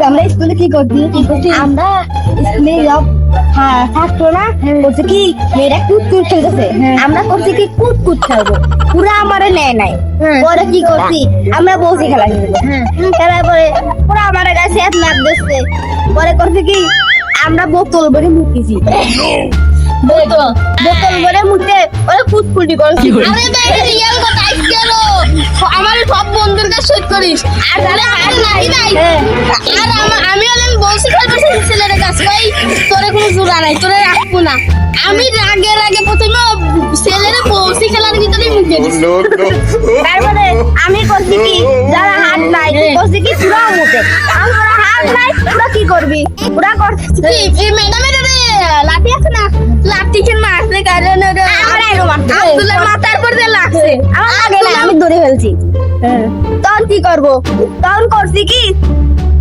আমরা স্কুলে কি করছি আমরা স্কুলে থাকতো না বলছে কি মেয়েরা কুতকুত খেলতেছে আমরা করছি কি কুতকুত খেলবো পুরা আমারে নেয় নাই পরে কি করছি আমরা বসে খেলা খেলবো খেলার পরে পুরা আমার কাছে এক লাভ দিচ্ছে পরে করছে কি আমরা বোতল ভরে মুখেছি বোতল ভরে মুখে ওরা কুতকুটি করছি আরে ভাই রিয়েল কথা আইছিল আমার সব বন্ধুর কাছে শোধ করিস আর তাহলে আর নাই ভাই আর আমি হলেন বলছি খেলতেছি ছেলের কাছে ভাই তোরে কোনো জোড়া নাই তোরে রাখবো না আমি রাগে প্রথমে ছেলের বলছি খেলার ভিতরেই মুখে দিছি তারপরে আমি করছি কি যারা হাত নাই করছি কি পুরা মুখে আমরা হাত নাই পুরা কি করবি পুরা করছি এই ম্যাডামের লাঠি আছে না লাঠি খেন মারছে কারণ আব্দুল্লাহ মাথার পর দিয়ে লাগছে আমার লাগে না আমি ধরে ফেলছি তখন কি করবো তখন করছি কি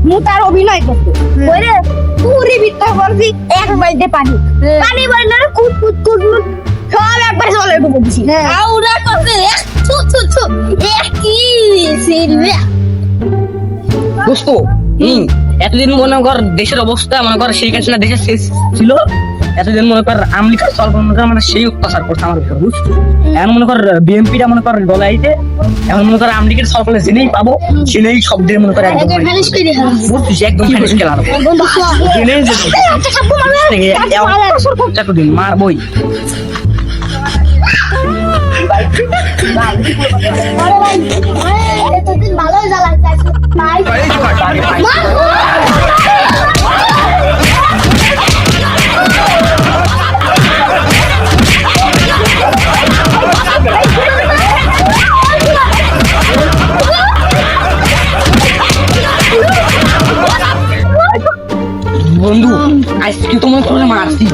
মুতার অভিনয় করছি বলে পুরি ভিতর করছি এক বালতি পানি বলে না কুট কুট কুট সব একবার জলে ডুবে দিছি আউরা করছে থু কি সিরিয়া দোস্ত এতদিন মনে কর দেশের অবস্থা মনে কর সেই কাছে না দেশের শেষ ছিল এতদিন মনে কর আমলিকার সরকার মানে সেই অত্যাচার করছে আমার উপর বুঝছো এখন মনে কর বিএমপিটা মনে কর গলাইতে এখন মনে কর আমলিকার সরকার জেনেই পাবো জেনেই শব্দের মনে কর একদম বুঝছিস একদম ফ্যানিশ খেলানো জেনেই এতদিন মারবই ভালোই জ্বালাচ্ছে বন্ধু আজকে তো মনে করে মারছি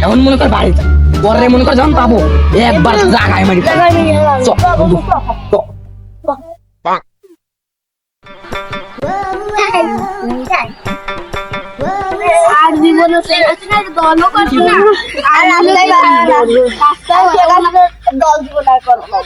এখন মনে কর বাড়িতে পরে মনে কর যখন পাবো একবার জাগায় মারি বন্ধু আর জীবনে দলও করছি না আর দল জীবন আর করবো